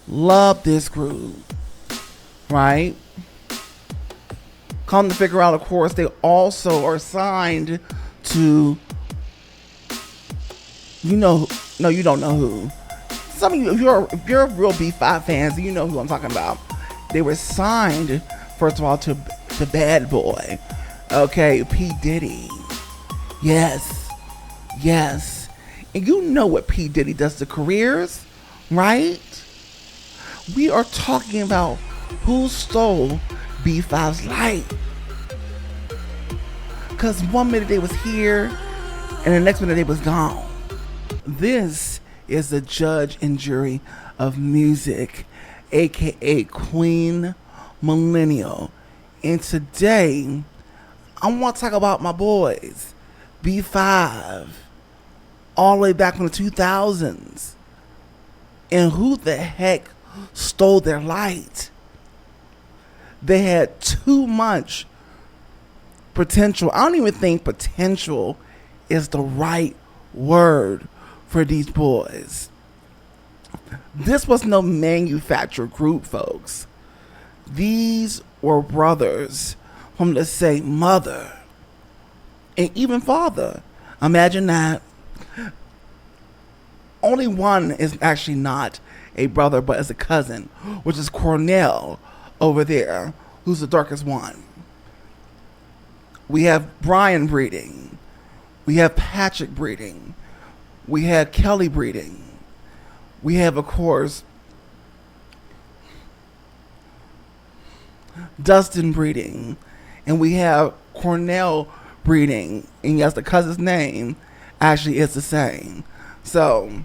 Love this group, right? Come to figure out, of course, they also are signed to, no, you don't know who. Some of you, if you're real B5 fans, you know who I'm talking about. They were signed, first of all, to Bad Boy. Okay, P. Diddy. Yes. Yes. And you know what P. Diddy does to careers, right? We are talking about who stole B5's light. Because one minute they was here, and the next minute they was gone. This is the judge and jury of music, aka Queen Millennial. And today, I want to talk about my boys, B5, all the way back from the 2000s, and who the heck stole their light. They had too much potential. I don't even think potential is the right word for these boys. This was no manufactured group, folks. These were brothers from the same mother and even father. Imagine that. Only one is actually not a brother, but is a cousin, which is Cornell over there, who's the darkest one. We have Brian breeding. We have Patrick breeding. We have Kelly breeding. We have, of course, Dustin breeding. And we have Cornell breeding. And yes, the cousin's name actually is the same. So,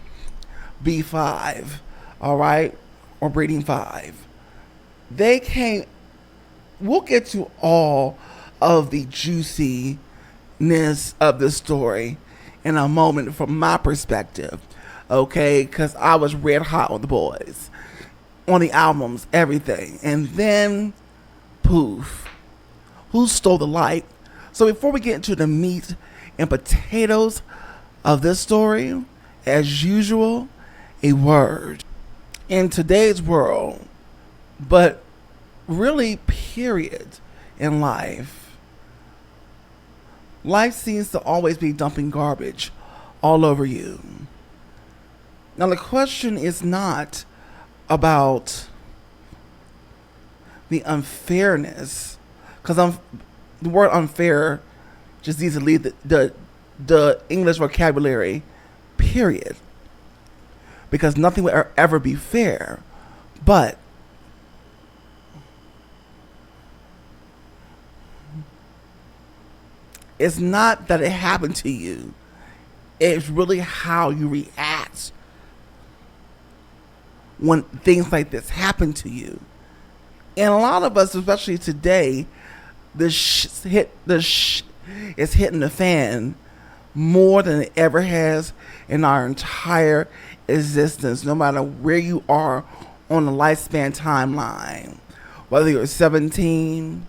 B5, all right, or breeding 5. They came, we'll get to all of the juiciness of the story in a moment from my perspective, okay, because I was red hot on the boys, on the albums, everything. And then, poof, who stole the light? So before we get into the meat and potatoes of this story, as usual, a word. In today's world, but really period in life, life seems to always be dumping garbage all over you. Now the question is not about the unfairness, because the word unfair just needs to leave the English vocabulary, period. Because nothing will ever be fair. But it's not that it happened to you. It's really how you react when things like this happen to you. And a lot of us, especially today, is hitting the fan more than it ever has in our entire existence, no matter where you are on the lifespan timeline. Whether you're 17,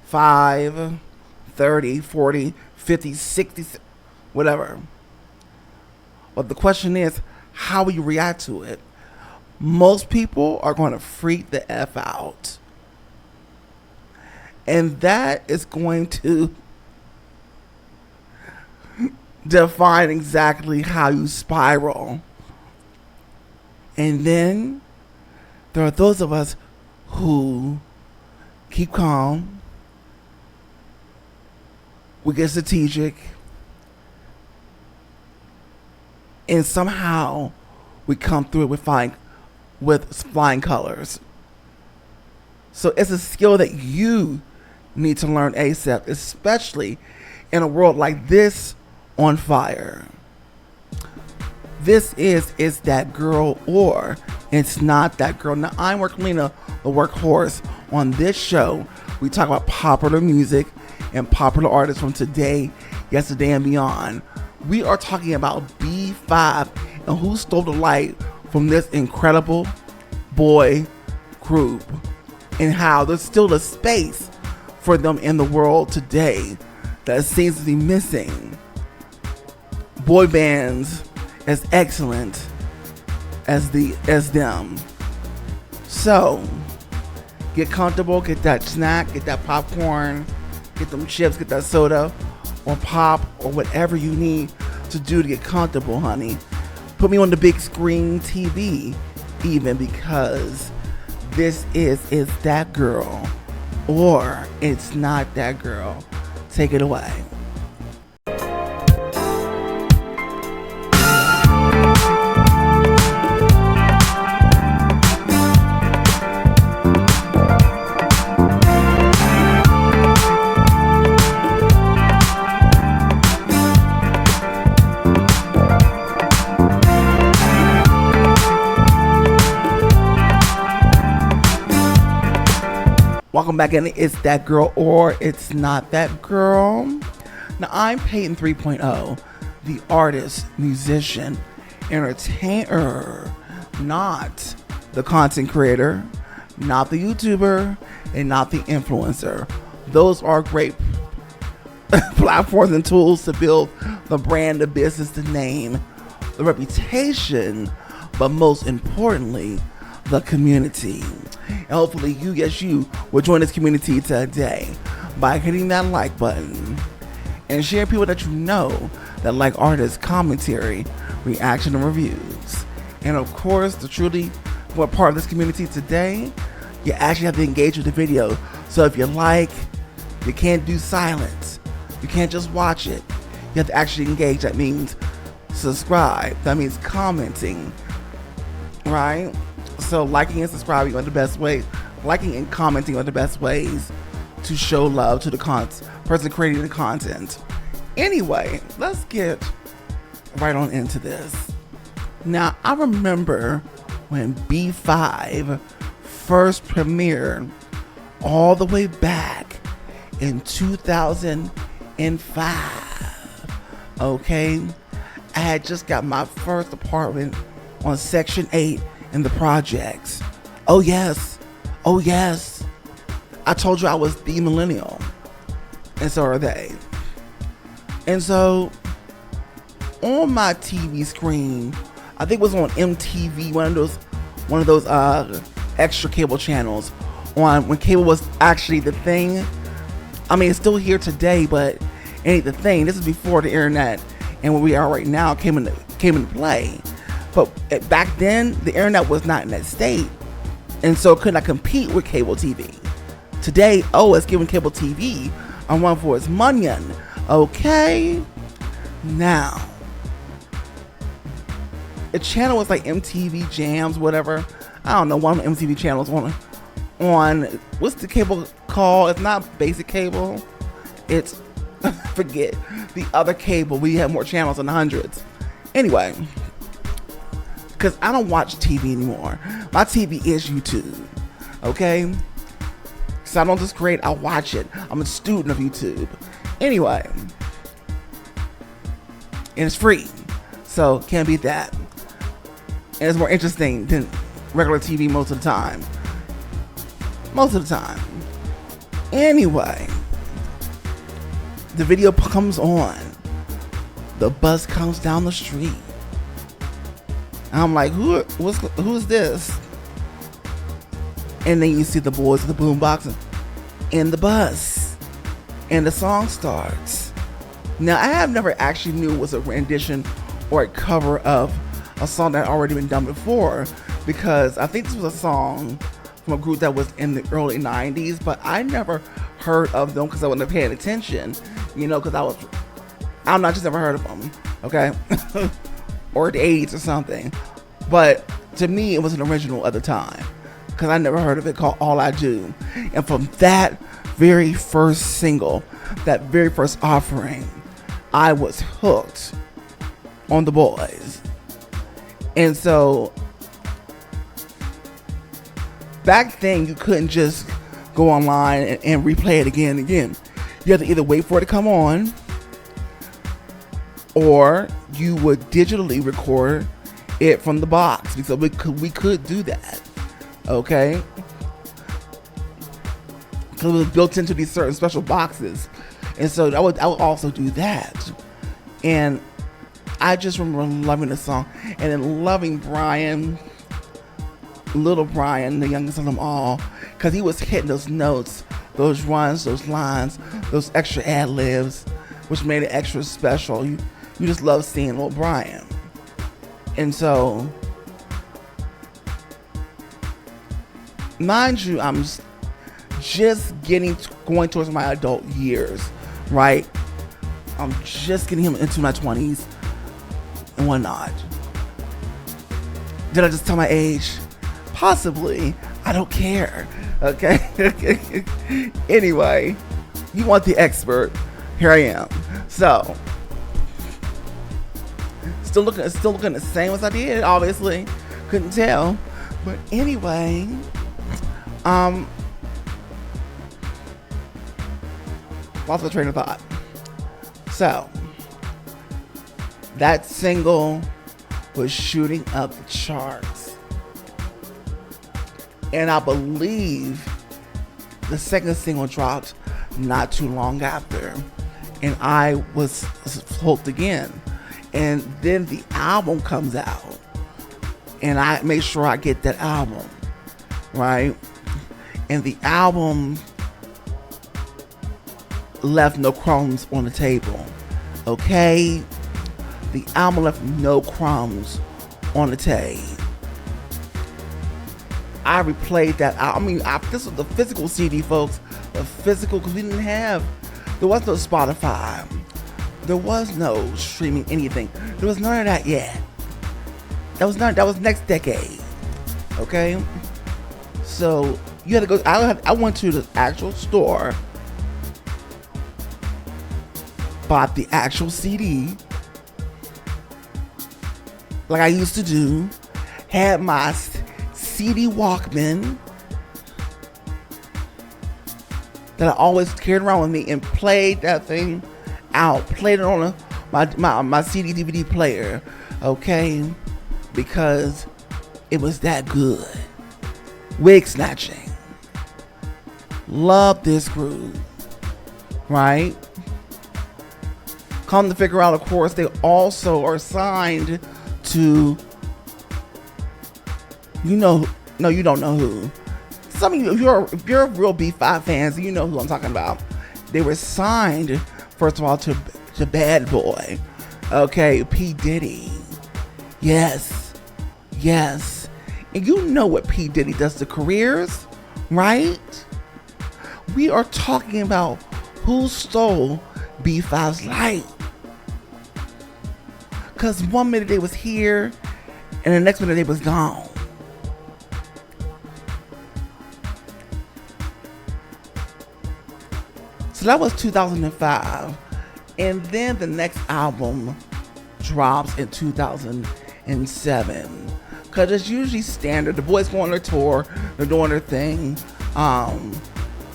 5, 30, 40, 50, 60, whatever. But the question is, how will you react to it? Most people are going to freak the F out. And that is going to define exactly how you spiral. And then there are those of us who keep calm. We get strategic. And somehow we come through it with flying colors. So it's a skill that you need to learn ASAP, especially in a world like this on fire. This is that girl or it's not that girl. Now, I'm Workalina, the workhorse. On this show, we talk about popular music and popular artists from today, yesterday, and beyond. We are talking about B5 and who stole the light from this incredible boy group and how there's still a space for them in the world today that seems to be missing. Boy bands as excellent as them. So get comfortable, get that snack, get that popcorn, get them chips, get that soda or pop or whatever you need to do to get comfortable, honey. Put me on the big screen TV even, because this is It's That Girl or It's Not That Girl. Take it away. Welcome back in. It's That Girl or It's Not That Girl. Now, I'm Peyton 3.0, the artist, musician, entertainer, not the content creator, not the YouTuber, and not the influencer. Those are great platforms and tools to build the brand, the business, the name, the reputation, but most importantly, the community. And hopefully you will join this community today by hitting that like button and sharing people that you know that like artists, commentary, reaction, and reviews. And of course, to truly be a part of this community today, you actually have to engage with the video. So if you can't do silence. You can't just watch it. You have to actually engage. That means subscribe. That means commenting, right? So liking and subscribing are the best ways. Liking and commenting are the best ways to show love to the person creating the content. Anyway, let's get right on into this. Now, I remember when B5 first premiered all the way back in 2005. Okay? I had just got my first apartment on Section 8 in the projects. Oh yes. I told you I was the millennial. And so are they. And so on my TV screen, I think it was on MTV, one of those extra cable channels, on when cable was actually the thing. I mean, it's still here today, but it ain't the thing. This is before the internet and where we are right now came into play. But back then, the internet was not in that state, and so it could not compete with cable TV. Today, it's giving cable TV a run for its money. Okay? Now, the channel was like MTV Jams, whatever. I don't know, one of the MTV channels on what's the cable called? It's not basic cable. It's, forget, the other cable. We have more channels in the hundreds. Anyway. Because I don't watch TV anymore. My TV is YouTube. Okay? So I don't just create, I watch it. I'm a student of YouTube. Anyway. And it's free. So can't beat that. And it's more interesting than regular TV most of the time. Anyway. The video comes on. The bus comes down the street. I'm like, who's this? And then you see the boys with the boombox in the bus, and the song starts. Now, I have never actually knew it was a rendition or a cover of a song that had already been done before, because I think this was a song from a group that was in the early 90s, but I never heard of them because I wasn't paying attention, because I'm not just never heard of them, okay? Or the 80s or something. But to me, it was an original at the time, because I never heard of it, called All I Do. And from that very first single, that very first offering, I was hooked on the boys. And so back then, you couldn't just go online and replay it again and again. You had to either wait for it to come on, or you would digitally record it from the box, because we could do that. Okay? Because it was built into these certain special boxes. And so I would also do that. And I just remember loving the song and then loving Brian. Little Brian, the youngest of them all, because he was hitting those notes, those runs, those lines, those extra ad libs, which made it extra special. You just love seeing Little Brian. And so, mind you, I'm just going towards my adult years, right? I'm just getting him into my 20s and whatnot. Did I just tell my age? Possibly. I don't care. Okay. Anyway, you want the expert? Here I am. So, still looking the same as I did. Obviously, couldn't tell. But anyway, lost my train of thought. So, that single was shooting up the charts. And I believe the second single dropped not too long after. And I was hooked again. And then the album comes out. And I make sure I get that album. Right? And the album left no crumbs on the table. Okay? The album left no crumbs on the table. I replayed that. This was the physical CD, folks. The physical, because there was no Spotify. There was no streaming anything. There was none of that yet. That was next decade. Okay? So, you had to go, I went to the actual store, bought the actual CD, like I used to do, had my CD Walkman that I always carried around with me and played that thing out. Played it on my CD DVD player, okay? Because it was that good. Wig snatching. Love this groove, right? Come to figure out, of course, they also are signed to, you don't know who. Some of you, if you're real B5 fans, you know who I'm talking about. They were signed, first of all, to Bad Boy. Okay, P. Diddy. Yes. And you know what P. Diddy does to careers, right? We are talking about who stole B5's life. Because one minute they was here, and the next minute they was gone. So that was 2005. And then the next album drops in 2007. Because it's usually standard. The boys go on their tour. They're doing their thing.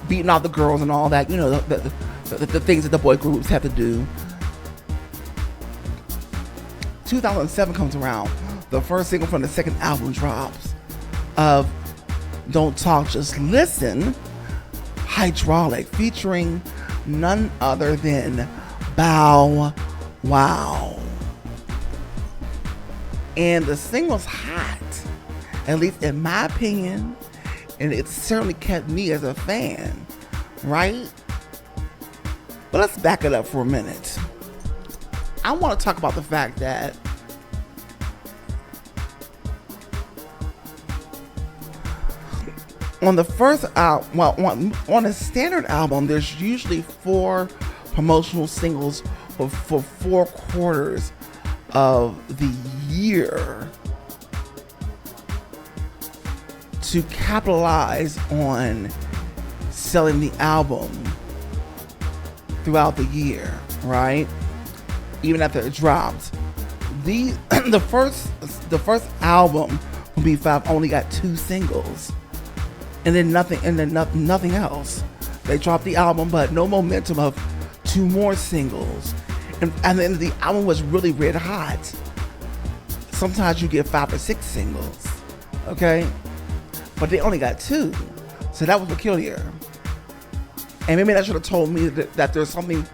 Beating out the girls and all that. You know, the things that the boy groups have to do. 2007 comes around. The first single from the second album drops. Of Don't Talk, Just Listen. Hydraulic. Featuring none other than Bow Wow. And the single's hot, at least in my opinion, and it certainly kept me as a fan, right? But let's back it up for a minute. I want to talk about the fact that on the first album, on a standard album, there's usually 4 promotional singles for 4 quarters of the year to capitalize on selling the album throughout the year, right? Even after it dropped. The first album from B5 only got 2 singles. And then nothing else. They dropped the album, but no momentum of 2 more singles. And then the album was really red hot. Sometimes you get 5 or 6 singles, okay? But they only got 2, so that was peculiar. And maybe that should have told me that there's something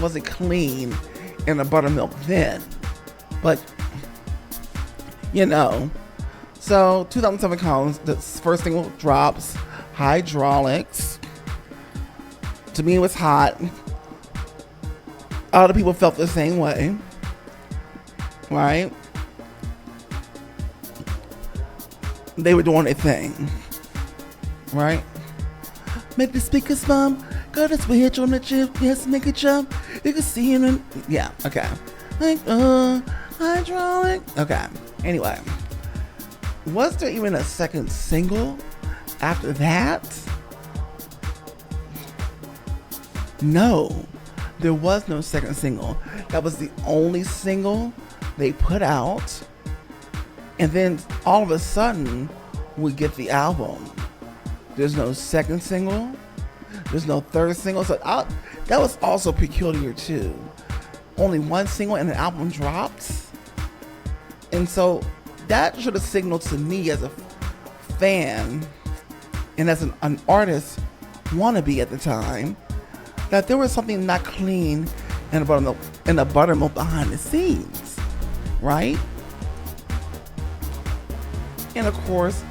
wasn't clean in the buttermilk then. But so So 2007 comes, the first single drops, Hydraulics. To me, it was hot. Other people felt the same way, right? They were doing their thing, right? Make the speakers bump, got a switch on the chip, yes, make it jump. You can see it in, yeah, okay. Like, hydraulic, okay. Anyway, was there even a second single after that? No, there was no second single. That was the only single they put out. And then all of a sudden, we get the album. There's no second single. There's no third single. So that was also peculiar too. Only one single and an album drops. And so that should have signaled to me as a fan and as an artist wannabe at the time that there was something not clean in the buttermilk behind the scenes, right? And of course,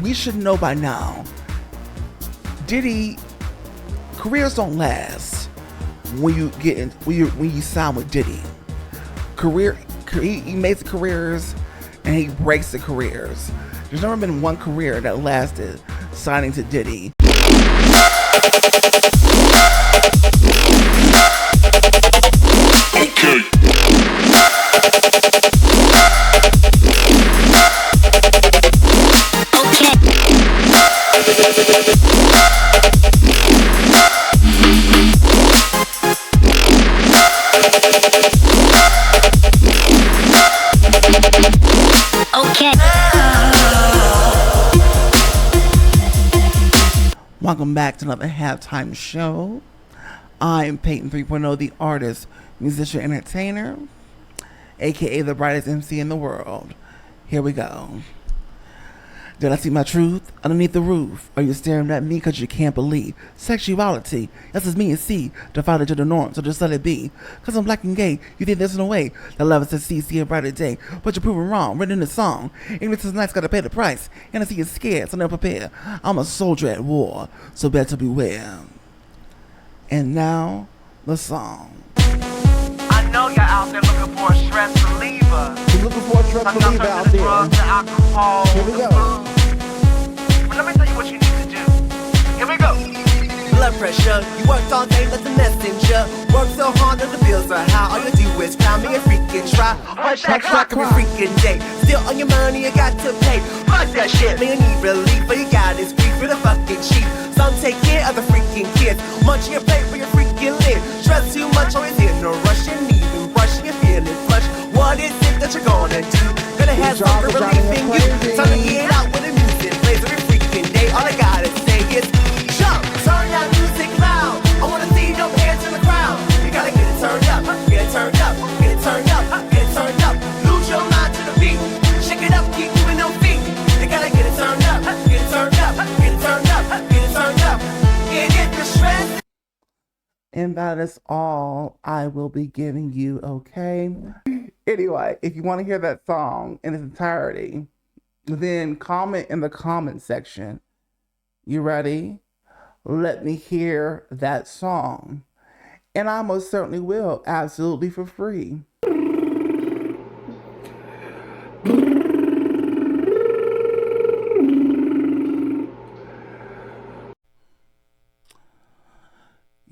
we should know by now, Diddy, careers don't last when you sign with Diddy. He makes the careers and he breaks the careers. There's never been one career that lasted signing to Diddy. Okay. Welcome back to another halftime show. I'm Peyton 3.0, the artist, musician, entertainer, aka the brightest MC in the world. Here we go. Did I see my truth underneath the roof? Are you staring at me because you can't believe sexuality? That's as me and C defied to the norm, so just let it be. Because I'm black and gay, you think there's no way that love is to see a brighter day. But you're proving wrong, written in the song. Ignorance is nice, gotta pay the price. And I see you're scared, so never prepare. I'm a soldier at war, so better beware. And now, the song. I know you're out there looking for a stress reliever. You're looking for a stress reliever out there. Drugs, the alcohol, here we go. But let me tell you what you need to do. Here we go. Blood pressure, you worked all day like the messenger. Worked so hard that the bills are high. All you do is cry me a freaking try. Punch that clock every freaking day. Still on your money, you got to pay. Fuck that shit, man, you need relief. But you got is free for the fucking cheap. Some take care of the freaking kids. Munching your plate for your freaking lid. Stress too much, always in a rush. You need and brushing, you're feeling flush. What is it that you're gonna do? Gonna have some relief in you. Time to get out with the music plays every freaking day. All I gotta say is jump, turn that music loud. I wanna see your hands in the crowd. You gotta get it turned up, get it turned up, get it turned up, get it turned up. Lose your mind to the beat. Shake it up, keep moving your feet. You gotta get it turned up, get it turned up, get it turned up, get it turned up. Get the stress. And that is all I will be giving you, okay? Anyway, if you want to hear that song in its entirety, then comment in the comment section. You ready? Let me hear that song. And I most certainly will, absolutely for free.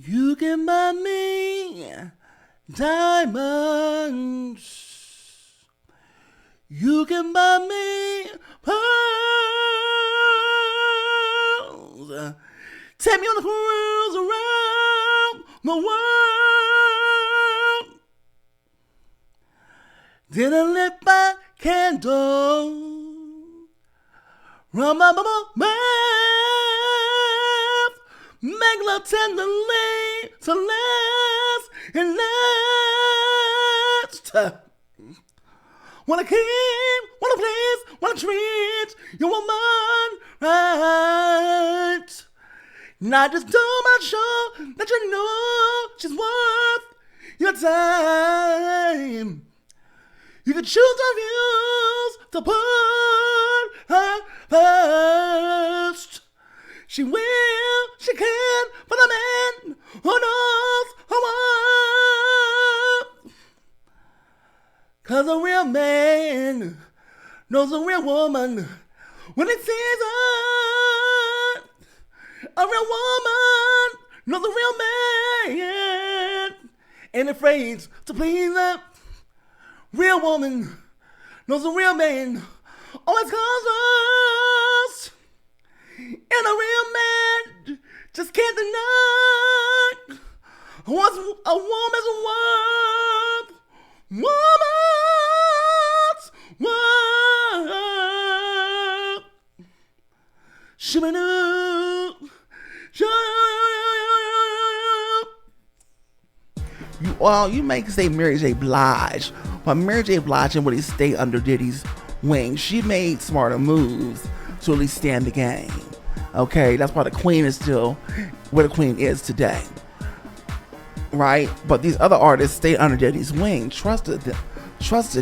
You can buy me diamonds. You can buy me pearls. Take me on a cruise around the world. Then I lit my candle. Run my mouth. Make love tenderly to last and last. Wanna keep, wanna please, wanna treat your woman right. Not just do my show that you know she's worth your time. You can choose to refuse to put her first. She will, she can, for the man who knows her worth. 'Cause a real man knows a real woman when he sees her. A real woman knows a real man ain't afraid to please her. Real woman knows a real man always comes first. And a real man just can't deny what's a woman's worth. Woman's worth. Shimmy-doo. You may say Mary J. Blige, but Mary J. Blige didn't really stay under Diddy's wing. She made smarter moves to at least stand the game. Okay, that's why the Queen is still where the Queen is today, right? But these other artists stayed under Diddy's wing, trusted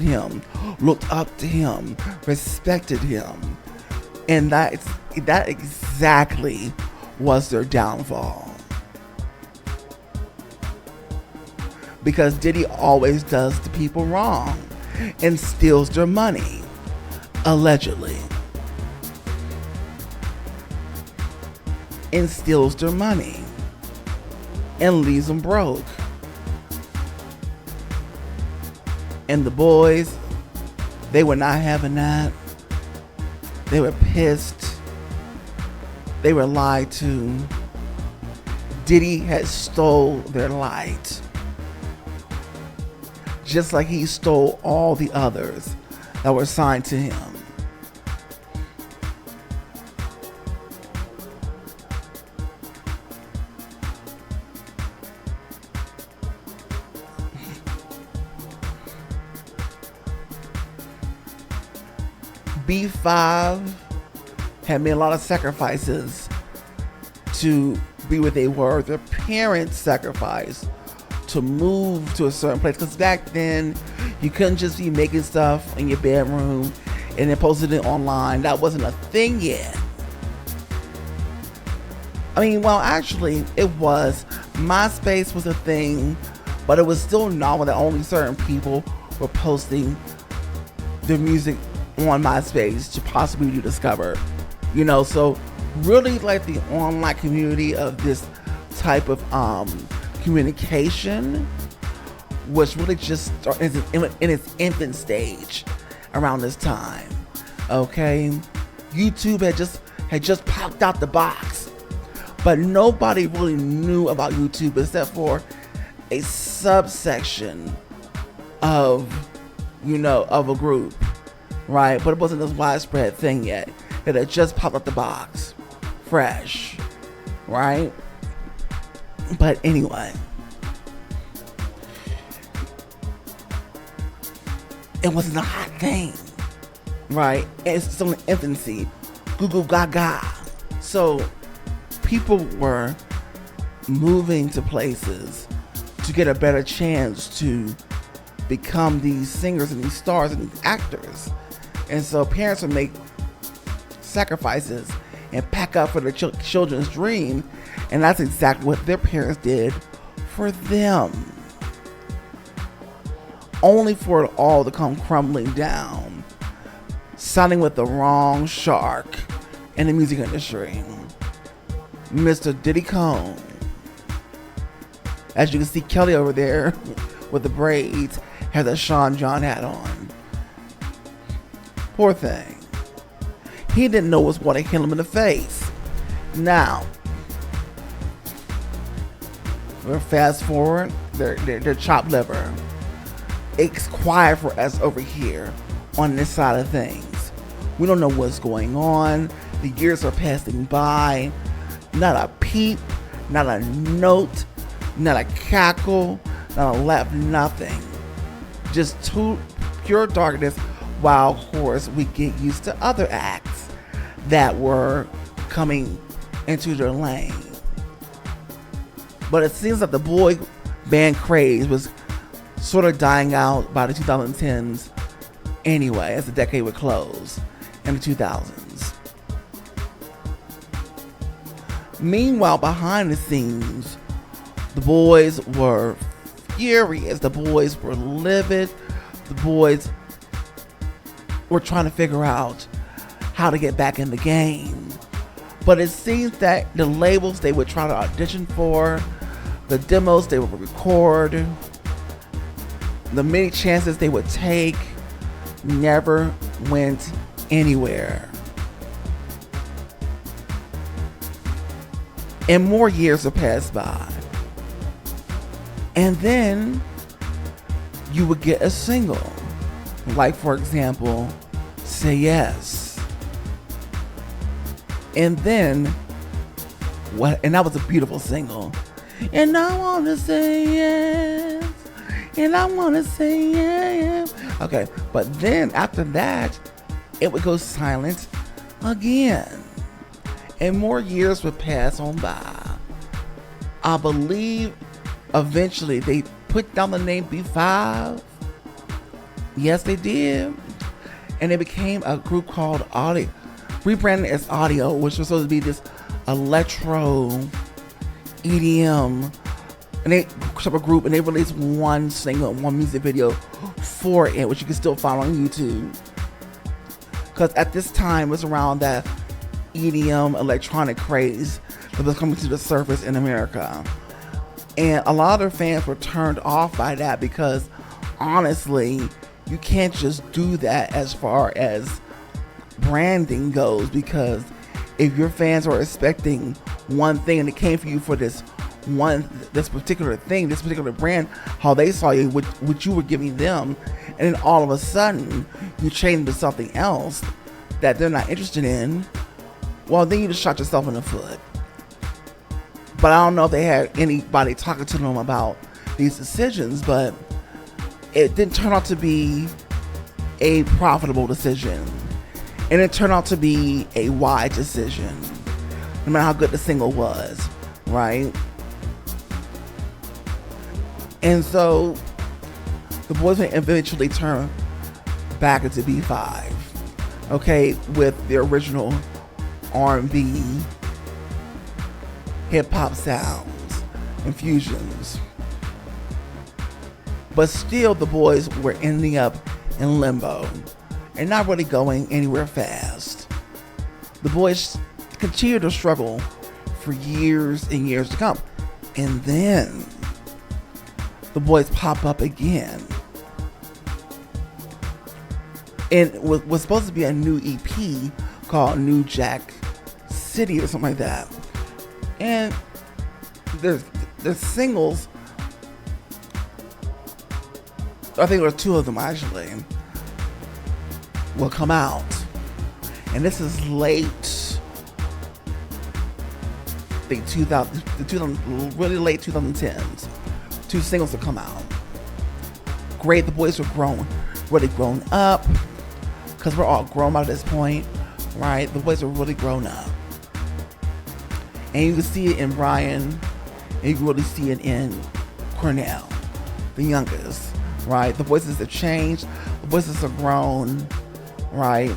him, looked up to him, respected him, and that exactly was their downfall. Because Diddy always does the people wrong and steals their money, allegedly. And steals their money and leaves them broke. And the boys, they were not having that. They were pissed. They were lied to. Diddy had stole their light. Just like he stole all the others that were signed to him. B5 had made a lot of sacrifices to be what they were. Their parents sacrificed to move to a certain place, because back then you couldn't just be making stuff in your bedroom and then posting it online. That wasn't a thing yet. I mean, well, actually it was. MySpace was a thing, but it was still novel that only certain people were posting their music on MySpace to possibly be discovered. You know, so really like the online community of this type of communication was really just in its infant stage around this time. Okay, YouTube had just popped out the box, but nobody really knew about YouTube except for a subsection of a group, right? But it wasn't this widespread thing yet. It had just popped out the box, fresh, right? But anyway, it wasn't a hot thing, right? It's still in infancy, goo gaga. So people were moving to places to get a better chance to become these singers and these stars and these actors. And so parents would make sacrifices and pack up for their children's dream. And that's exactly what their parents did for them. Only for it all to come crumbling down, signing with the wrong shark in the music industry, Mr. Diddy Kong. As you can see, Kelly over there with the braids has a Sean John hat on. Poor thing. He didn't know what's going to hit him in the face. Now, we're fast forward, they're chopped liver. It's quiet for us over here on this side of things. We don't know what's going on. The years are passing by. Not a peep, not a note, not a cackle, not a laugh, nothing. Just pure darkness, while of course we get used to other acts that were coming into their lane. But it seems like the boy band craze was sort of dying out by the 2010s anyway, as the decade would close in the 2000s. Meanwhile, behind the scenes, the boys were furious. The boys were livid. The boys were trying to figure out how to get back in the game. But it seems that the labels they would try to audition for, the demos they would record, the many chances they would take never went anywhere. And more years have passed by. And then you would get a single. Like, for example, Say Yes. And then, and that was a beautiful single. And I want to say yes. And I want to say yes. Okay, but then after that, it would go silent again. And more years would pass on by. I believe eventually they put down the name B5. Yes, they did. And it became a group called Audio, rebranded as Audio, which was supposed to be this electro EDM. And they set up a group and they released one single, one music video for it, which you can still find on YouTube. Because at this time, it was around that EDM electronic craze that was coming to the surface in America. And a lot of their fans were turned off by that because, honestly, you can't just do that as far as branding goes, because if your fans are expecting one thing and it came for you for this particular thing, this particular brand, how they saw you, what you were giving them, and then all of a sudden you change to something else that they're not interested in, well, then you just shot yourself in the foot. But I don't know if they had anybody talking to them about these decisions, but it didn't turn out to be a profitable decision. And it turned out to be a wise decision, no matter how good the single was, right? And so the boys would eventually turn back into B5, okay, with their original R&B, hip-hop sounds and fusions. But still, the boys were ending up in limbo and not really going anywhere fast. The boys continued to struggle for years and years to come. And then the boys pop up again. And it was supposed to be a new EP called New Jack City or something like that. And there's singles, I think there were two of them actually, will come out. And this is late, I think really late 2010s. Two singles will come out. Great, the boys were really grown up, because we're all grown by this point, right? The boys were really grown up. And you can see it in Brian, and you can really see it in Cornell, the youngest, right? The voices have changed, the voices are grown, right?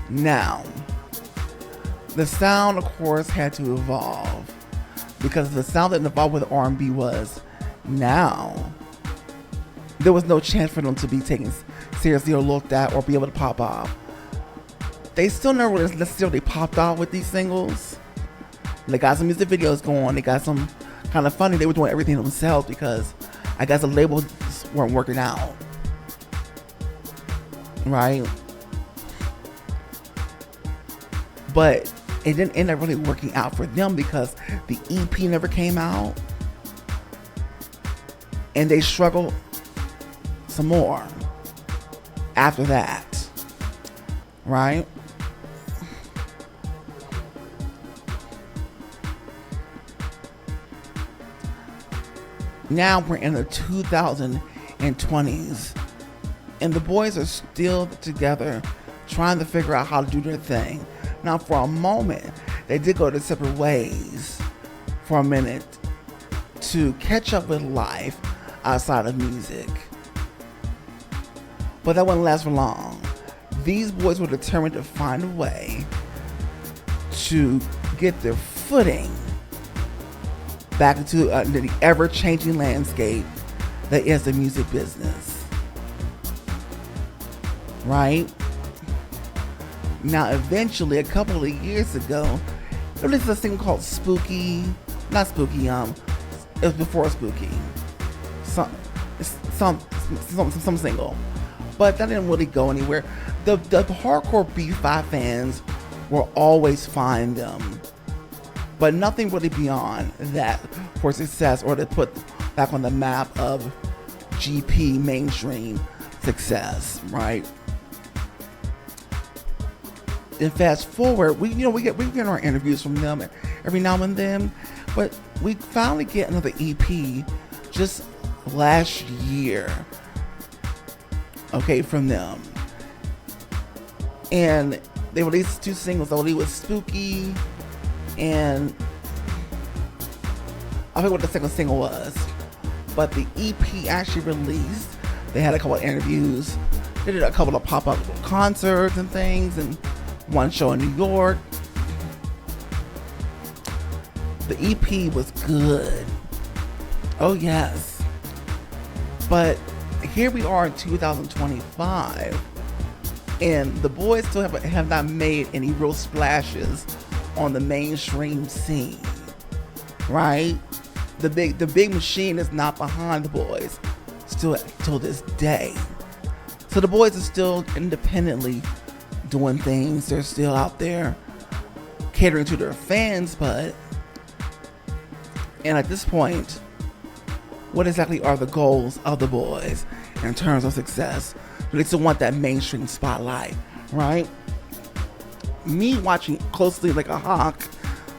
Now, the sound, of course, had to evolve, because the sound that evolved with R&B was now there was no chance for them to be taken seriously or looked at or be able to pop off. They still never necessarily popped off with these singles. They got some music videos going. They got some kind of funny. They were doing everything themselves because I guess the labels weren't working out. Right? But it didn't end up really working out for them because the EP never came out. And they struggled some more after that. Right? Now we're in the 2020s, and the boys are still together trying to figure out how to do their thing. Now, for a moment, they did go their separate ways for a minute to catch up with life. outside of music. But that wouldn't last for long. These boys were determined to find a way to get their footing back into the ever-changing landscape that is the music business. Right? Now, eventually, a couple of years ago, there was this thing called Spooky. Not Spooky, it was before Spooky. Some single. But that didn't really go anywhere. The hardcore B5 fans will always find them. But nothing really beyond that for success or to put back on the map of GP mainstream success, right? And fast forward, we get our interviews from them every now and then, but we finally get another EP just last year, okay, from them. And they released 2 singles. I believe it was Spooky, and I forget what the second single was. But the EP actually released. They had a couple of interviews. They did a couple of pop-up concerts and things, and one show in New York. The EP was good. Oh yes. But here we are in 2025, and the boys still have not made any real splashes on the mainstream scene, right? The big machine is not behind the boys still till this day. So the boys are still independently doing things. They're still out there catering to their fans, and at this point, what exactly are the goals of the boys in terms of success? They still want that mainstream spotlight, right? Me watching closely like a hawk,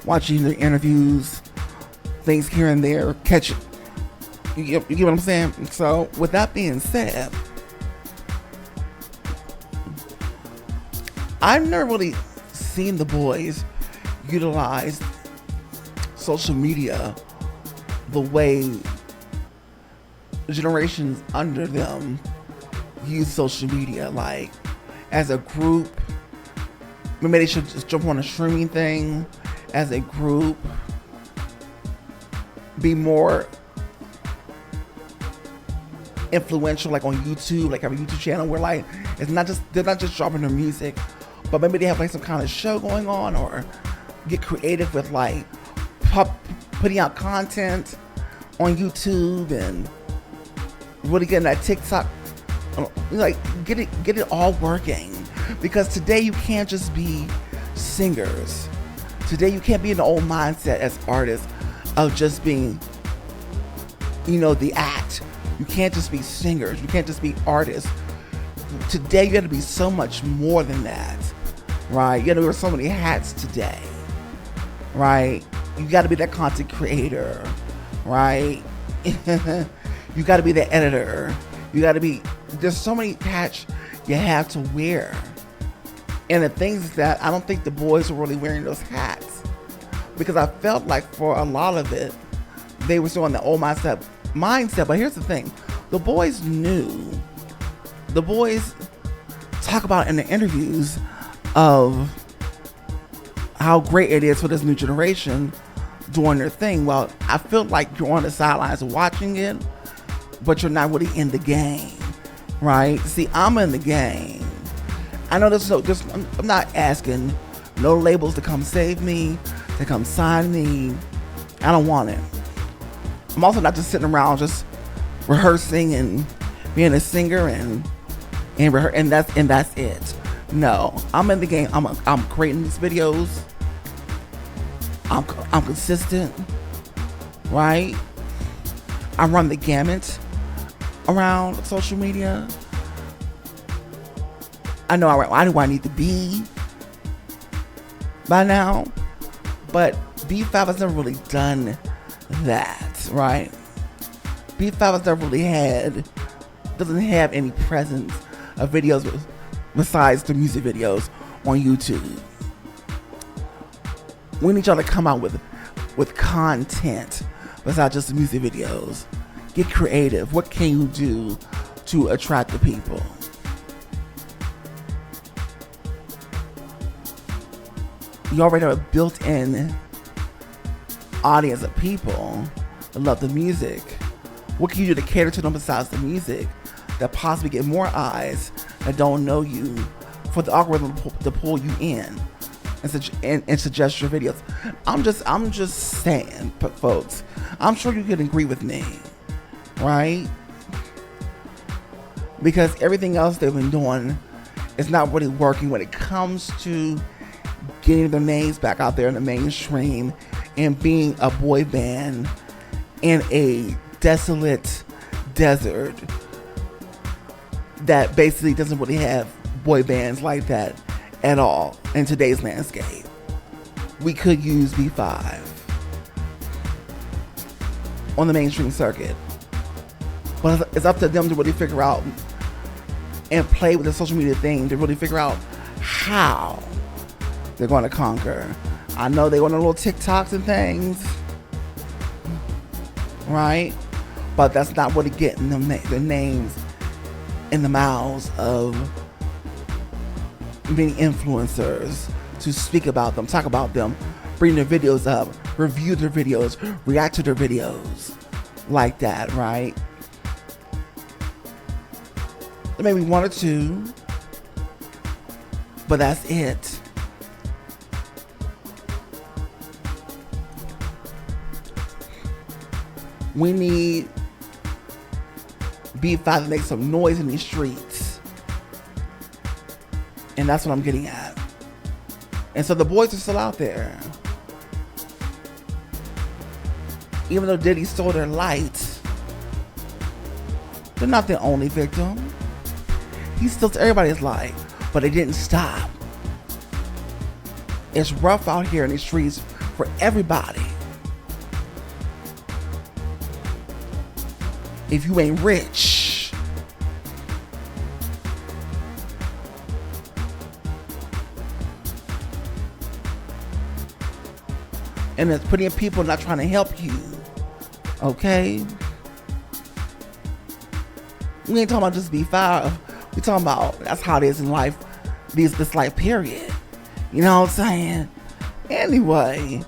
watching their interviews, things here and there, catch it. You get what I'm saying? So with that being said, I've never really seen the boys utilize social media the way the generations under them use social media, like as a group. Maybe they should just jump on a streaming thing as a group, be more influential, like on YouTube, like have a YouTube channel where like they're not just dropping their music, but maybe they have like some kind of show going on, or get creative with like putting out content on YouTube and really getting that TikTok, like get it all working. Because today you can't just be singers. Today you can't be in the old mindset as artists of just being, the act. You can't just be singers. You can't just be artists. Today you got to be so much more than that, right? You got to wear so many hats today, right? You got to be that content creator, right? You got to be the editor. You got to be. There's so many hats you have to wear. And the things is that I don't think the boys were really wearing those hats, because I felt like for a lot of it, they were still in the old mindset. But here's the thing. The boys knew. The boys talk about in the interviews of how great it is for this new generation doing their thing. Well, I feel like you're on the sidelines watching it, but you're not really in the game, right? See, I'm in the game. I know I'm not asking no labels to come save me, to come sign me. I don't want it. I'm also not just sitting around just rehearsing and being a singer and that's it. No, I'm in the game. I'm creating these videos. I'm consistent, right? I run the gamut around social media. I know I need to be by now, but B5 has never really done that, right? B5 has never really doesn't have any presence of videos besides the music videos on YouTube. We need y'all to come out with content besides just the music videos. Get creative. What can you do to attract the people? You already have a built-in audience of people that love the music. What can you do to cater to them besides the music that possibly get more eyes that don't know you for the algorithm to pull you in and suggest your videos? I'm just saying, folks. I'm sure you could agree with me, right? Because everything else they've been doing is not really working when it comes to getting their names back out there in the mainstream and being a boy band in a desolate desert that basically doesn't really have boy bands like that at all in today's landscape. We could use B5 on the mainstream circuit, but it's up to them to really figure out and play with the social media thing to really figure out how they're going to conquer. I know they want a little TikToks and things, right? But that's not really getting them their names in the mouths of many influencers to speak about them, talk about them, bring their videos up, review their videos, react to their videos like that, right? Maybe one or two, but that's it. We need B5 to make some noise in these streets. And that's what I'm getting at. And so the boys are still out there. Even though Diddy stole their light, they're not the only victim. He stole everybody's light, but they didn't stop. It's rough out here in these streets for everybody. If you ain't rich, and there's plenty of people not trying to help you, okay? We ain't talking about just B5. We talking about that's how it is in life, this life period. You know what I'm saying? Anyway,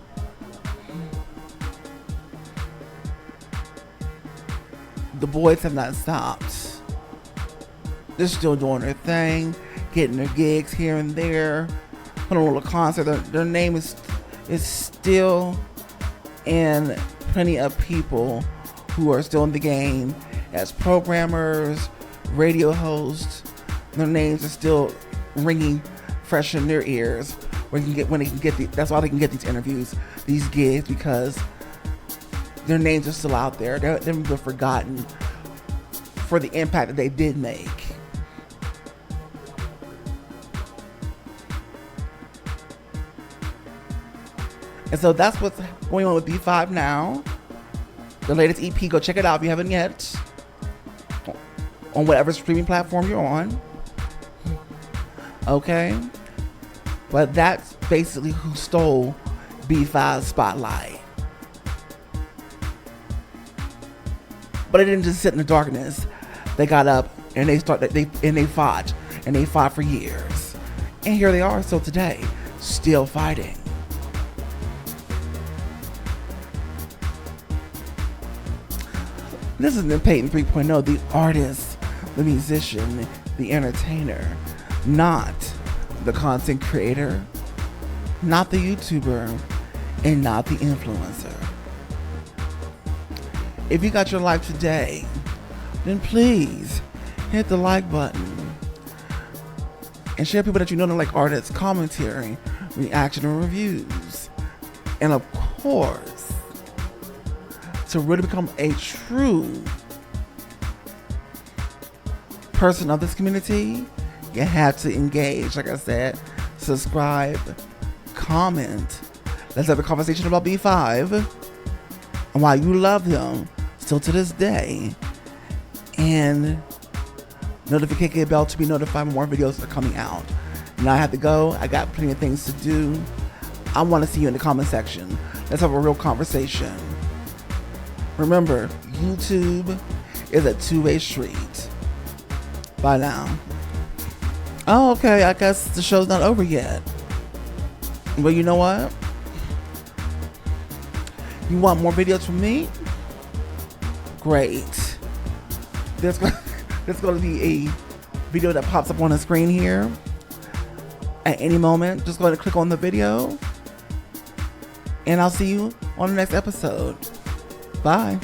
the boys have not stopped. They're still doing their thing, getting their gigs here and there, putting a little concert. Their name is still in plenty of people who are still in the game as programmers, radio hosts. Their names are still ringing fresh in their ears. That's why they can get these interviews, these gigs, because their names are still out there. They've been forgotten for the impact that they did make. And so that's what's going on with B5 now. The latest EP, go check it out if you haven't yet. On whatever streaming platform you're on. Okay? But that's basically who stole B5's spotlight. But it didn't just sit in the darkness. They got up and they fought for years. And here they are still today, still fighting. This is the Peyton 3.0, the artist, the musician, the entertainer, not the content creator, not the YouTuber, and not the influencer. If you got your life today, then please hit the like button and share people that you know that like artists, commentary, reaction, and reviews. And of course, to really become a true person of this community, you have to engage. Like I said, subscribe, comment. Let's have a conversation about B5 and why you love them still to this day. And notification bell to be notified when more videos are coming out. Now I have to go. I got plenty of things to do. I want to see you in the comment section. Let's have a real conversation. Remember, YouTube is a two-way street. Bye now. Oh, okay. I guess the show's not over yet. Well, you know what? You want more videos from me? Great. There's going to be a video that pops up on the screen here at any moment. Just go ahead and click on the video. And I'll see you on the next episode. Bye.